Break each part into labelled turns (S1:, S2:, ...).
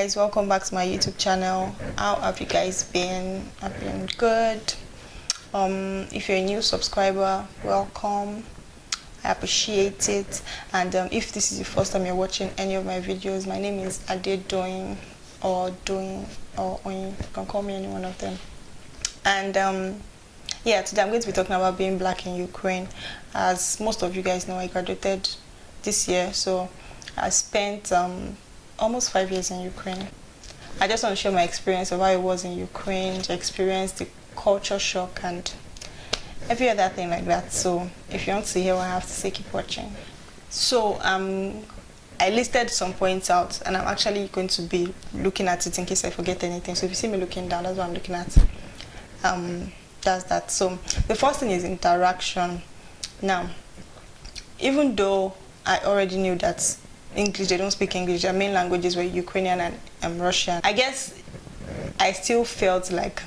S1: guys, welcome back to my YouTube channel. How have you guys been? I've been good. If you're a new subscriber, welcome. I appreciate it. And if this is the first time you're watching any of my videos, my name is Ade Doing or Doing or Oyin. You can call me any one of them. And yeah, today I'm going to be talking about being black in Ukraine. As most of you guys know, I graduated this year, so I spent almost 5 years in Ukraine. I just want to share my experience of how it was in Ukraine, to experience the culture shock and every other thing like that. So if you want to hear what I have to say, keep watching. So I listed some points out, and I'm actually going to be looking at it in case I forget anything. So if you see me looking down, that's what I'm looking at. That's that. So the first thing is interaction. Now, even though I already knew that English, they don't speak English, their main languages were Ukrainian and Russian, I guess I still felt like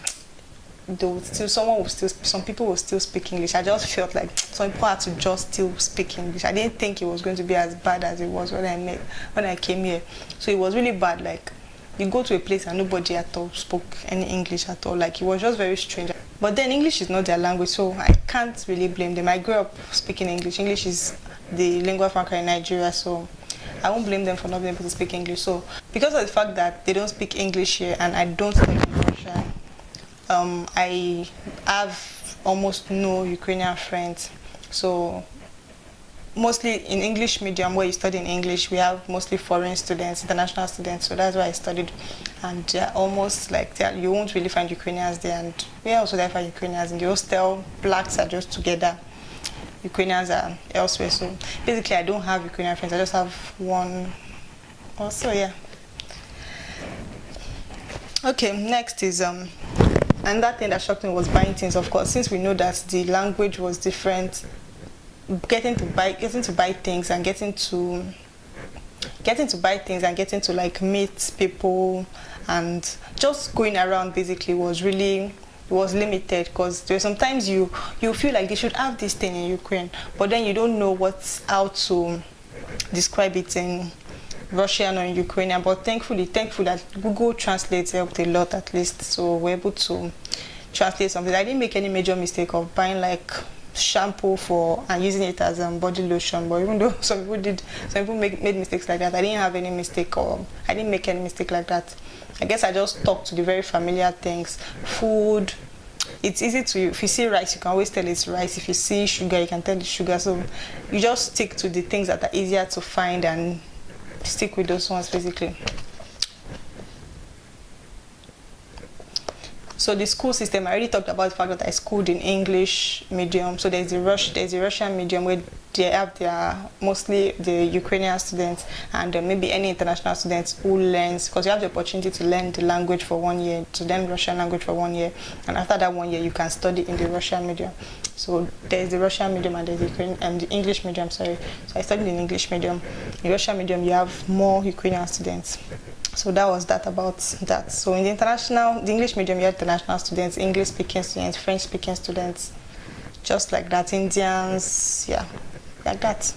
S1: some people will still speak English. I just felt like some people had to just still speak English. I didn't think it was going to be as bad as it was when I came here. So it was really bad. Like, you go to a place and nobody at all spoke any English at all. Like, it was just very strange. But then English is not their language, so I can't really blame them. I grew up speaking English. English is the lingua franca in Nigeria, so I won't blame them for not being able to speak English. So because of the fact that they don't speak English here and I don't speak Russian, I have almost no Ukrainian friends. So mostly in English medium, where you study in English, we have mostly foreign students, international students. So that's why I studied, and they're almost like that. You won't really find Ukrainians there, and we also there find Ukrainians in the hostel. Blacks are just together, Ukrainians are elsewhere. So basically, I don't have Ukrainian friends. I just have one. Also, yeah. Okay, next is and that thing that shocked me was buying things. Of course, since we know that the language was different, getting to buy things and getting to like meet people and just going around basically was limited, because there sometimes you feel like they should have this thing in Ukraine, but then you don't know how to describe it in Russian or in Ukrainian. But thankful that Google Translate helped a lot, at least, so we're able to translate something. I didn't make any major mistake of buying like shampoo and using it as body lotion, but even though some people made mistakes like that, I didn't have any mistake, or I didn't make any mistake like that. I guess I just stuck to the very familiar things. Food, it's easy to, if you see rice, you can always tell it's rice. If you see sugar, you can tell it's sugar. So you just stick to the things that are easier to find and stick with those ones basically. So the school system, I already talked about the fact that I schooled in English medium. So there's a Russian medium where they have mostly the Ukrainian students and maybe any international students who learns, because you have the opportunity to learn the language for 1 year, to learn Russian language for 1 year, and after that 1 year you can study in the Russian medium. So there's the Russian medium and there's the English medium, sorry. So I studied in English medium. In Russian medium you have more Ukrainian students. So that was that about that. So in the English medium, you have international students, English speaking students, French speaking students, just like that, Indians, yeah, like that.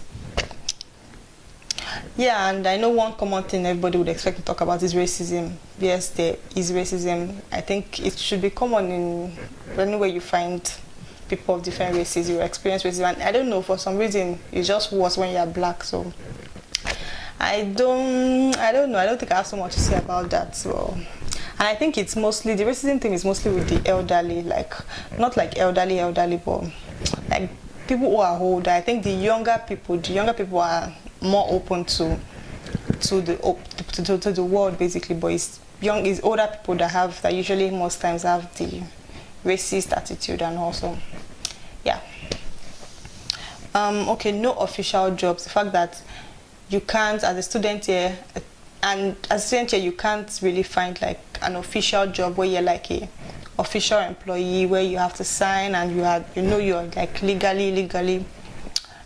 S1: Yeah, and I know one common thing everybody would expect to talk about is racism. Yes, there is racism. I think it should be common in anywhere you find people of different races, you experience racism. And I don't know, for some reason, it's just worse when you're black, so I don't know. I don't think I have so much to say about that. So, and I think it's mostly, the racism thing is mostly with the elderly, like not like elderly, but like people who are older. I think the younger people are more open to the world basically. But it's older people that usually most times have the racist attitude, and also, yeah. Okay, no official jobs. The fact that you can't, as a student here, you can't really find like an official job where you're like a official employee, where you have to sign and you're like legally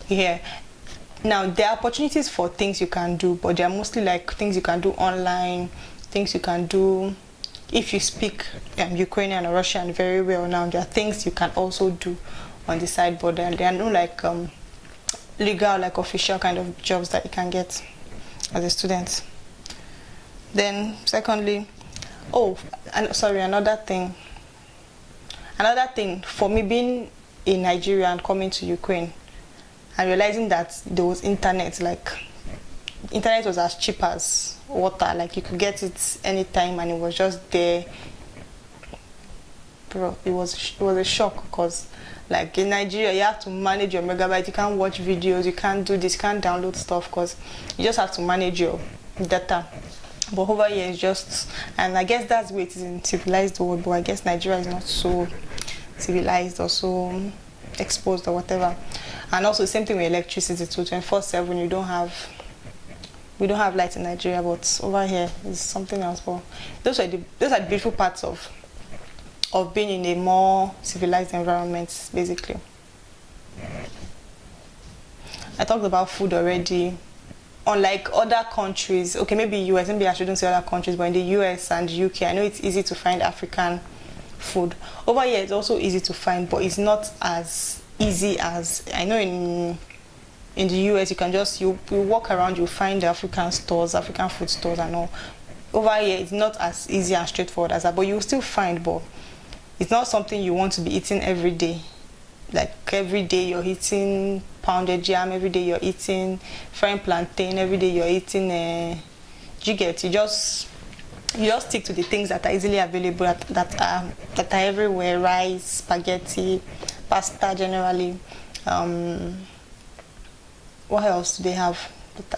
S1: here. Now there are opportunities for things you can do, but they are mostly like things you can do online, things you can do if you speak Ukrainian or Russian very well. Now there are things you can also do on the side, but there are no like legal, like official kind of jobs that you can get as a student. Then secondly, oh, and sorry, another thing for me being in Nigeria and coming to Ukraine and realizing that there was internet, like internet was as cheap as water, like you could get it anytime and it was just there. Bro, it was a shock, because like in Nigeria you have to manage your megabyte, you can't watch videos, you can't do this, you can't download stuff, because you just have to manage your data. But over here it's just, and I guess that's the way it is in civilized world, but I guess Nigeria is not so civilized or so exposed or whatever. And also same thing with electricity too, 24/7. We don't have light in Nigeria, but over here is something else. But those are the beautiful parts of being in a more civilized environment, basically. I talked about food already. Unlike other countries, okay, maybe US, maybe I shouldn't say other countries, but in the US and UK, I know it's easy to find African food. Over here, it's also easy to find, but it's not as easy as, I know in the US, you can just, you walk around, you find the African stores, African food stores and all. Over here, it's not as easy and straightforward as that, but you will still find, but it's not something you want to be eating every day. Like every day you're eating pounded yam, every day you're eating frying plantain, every day you're eating jigget. You just stick to the things that are easily available, that are everywhere: rice, spaghetti, pasta generally. What else do they have?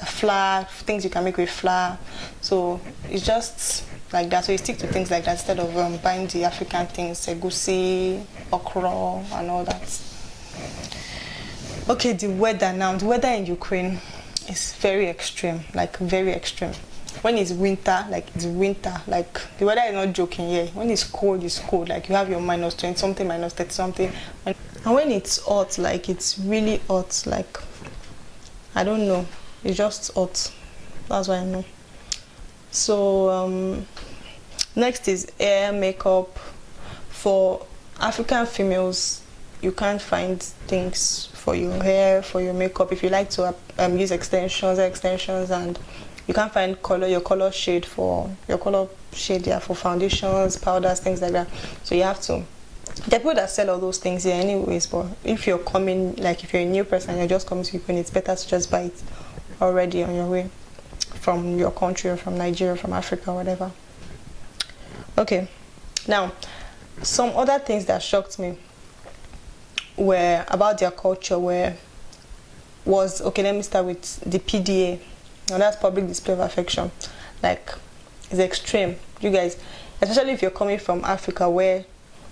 S1: Flour, things you can make with flour. So it's just like that. So you stick to things like that instead of buying the African things, egusi, okra, and all that. Okay, the weather now. The weather in Ukraine is very extreme, like very extreme. When it's winter, like it's winter, like the weather is not joking here. When it's cold, it's cold. Like you have your minus 20 something, minus 30 something. And when it's hot, like it's really hot, like I don't know. It's just hot. That's what I know. So next is hair, makeup. For African females, you can't find things for your hair, for your makeup. If you like to use extensions, and you can't find your color shade for foundations, powders, things like that. So you have to. There are people that sell all those things here anyways, but if you're coming, like if you're a new person, you're just coming to Ukraine, it's better to just buy it already on your way from your country or from Nigeria, from Africa, whatever. Okay, now some other things that shocked me were about their culture. Okay, let me start with the PDA. Now that's public display of affection. Like it's extreme, you guys, especially if you're coming from Africa where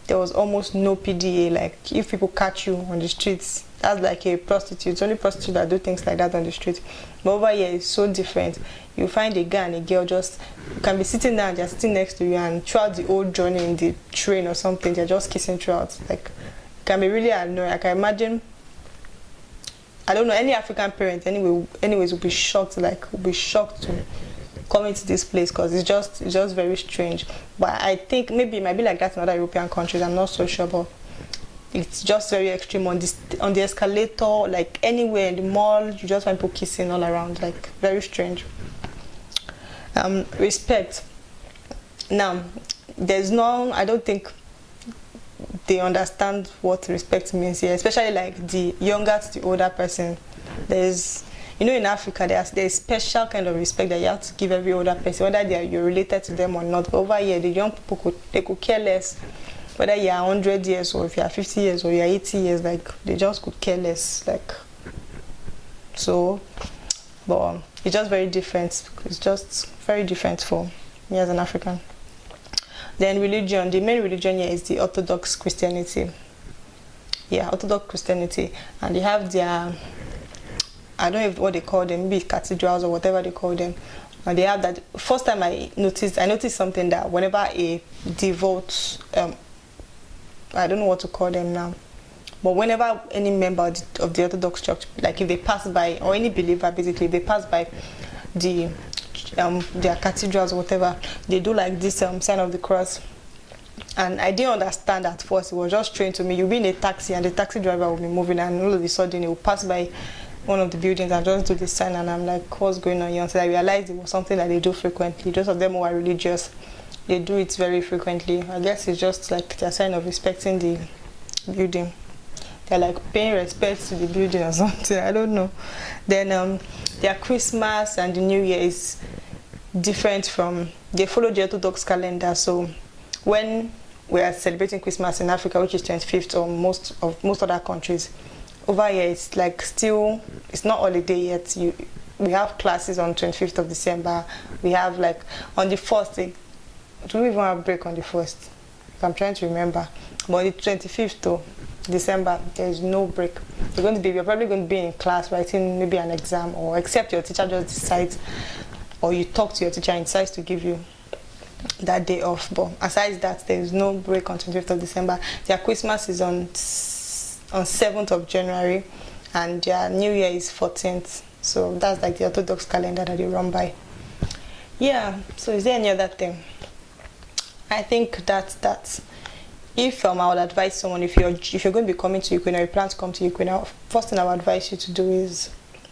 S1: there was almost no PDA. Like if people catch you on the streets, that's like a prostitute. It's only prostitutes that do things like that on the street. But over here it's so different. You find a guy and a girl, just you can be sitting down, they're sitting next to you, and throughout the whole journey in the train or something, they're just kissing throughout. Like it can be really annoying. I can imagine, I don't know, any African parent anyways would be shocked to come into this place, because it's just very strange. But I think maybe it might be like that in other European countries. I'm not so sure, but it's just very extreme on the escalator, like anywhere in the mall, you just find people kissing all around, like very strange. Respect. Now, I don't think they understand what respect means here, especially like the younger to the older person. There's, in Africa, there's special kind of respect that you have to give every older person, whether you're related to them or not. But over here, the young people could care less whether you're 100 years or if you're 50 years or you're 80 years. Like they just could care less. Like so, but it's just very different. It's just very different for me as an African. Then religion. The main religion here is the Orthodox Christianity. Yeah, Orthodox Christianity, and they have their, I don't know what they call them, maybe cathedrals or whatever they call them. And they have that. First time I noticed something, that whenever a devout, I don't know what to call them now, but whenever any member of the Orthodox Church, like if they pass by, or any believer basically, if they pass by their cathedrals or whatever, they do like this sign of the cross. And I didn't understand at first. It was just strange to me. You'll be in a taxi and the taxi driver will be moving, and all of a sudden it will pass by one of the buildings and just do the sign, and I'm like, what's going on here? Until I realized it was something that they do frequently. Those of them who are religious, they do it very frequently. I guess it's just like their sign of respecting the building. They're like paying respect to the building or something. I don't know. Then their Christmas and the New Year is different from, they follow the Orthodox calendar. So when we are celebrating Christmas in Africa, which is 25th, or most other countries, over here it's like still, it's not holiday yet. We have classes on 25th of December. We have like on the 1st, do we even have a break on the 1st? I'm trying to remember. But on the 25th though, December, there is no break. You're probably going to be in class writing maybe an exam, or except your teacher just decides, or you talk to your teacher and decides to give you that day off. But aside that, there is no break on 25th of December. Their Christmas is on 7th of January, and their New Year is 14th. So that's like the Orthodox calendar that they run by. Yeah, so is there any other thing? I think that's if I would advise someone, if you're going to be coming to Ukraine, or you plan to come to Ukraine, first thing I would advise you to do is,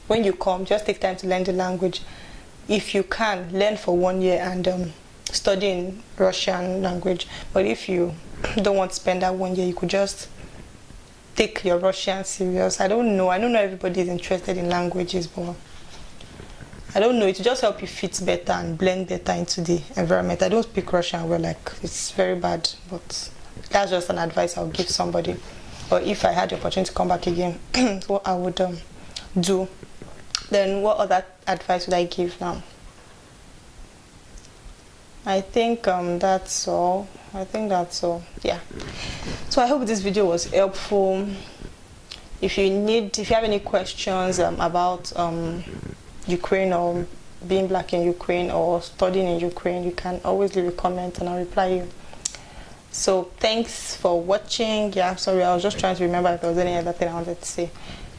S1: when you come, just take time to learn the language. If you can, learn for 1 year and study in Russian language. But if you don't want to spend that 1 year, you could just take your Russian serious. I don't know everybody is interested in languages, but I don't know, it will just help you fit better and blend better into the environment. I don't speak Russian well, like it's very bad, but that's just an advice I would give somebody. Or if I had the opportunity to come back again, what I would do. Then what other advice would I give now? I think that's all. Yeah. So I hope this video was helpful. If you have any questions about Ukraine, or being black in Ukraine, or studying in Ukraine, you can always leave a comment and I'll reply you. So thanks for watching. Yeah, sorry, I was just trying to remember if there was any other thing I wanted to say.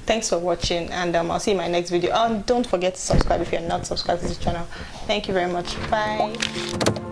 S1: Thanks for watching, and I'll see you in my next video. And don't forget to subscribe if you're not subscribed to this channel. Thank you very much. Bye.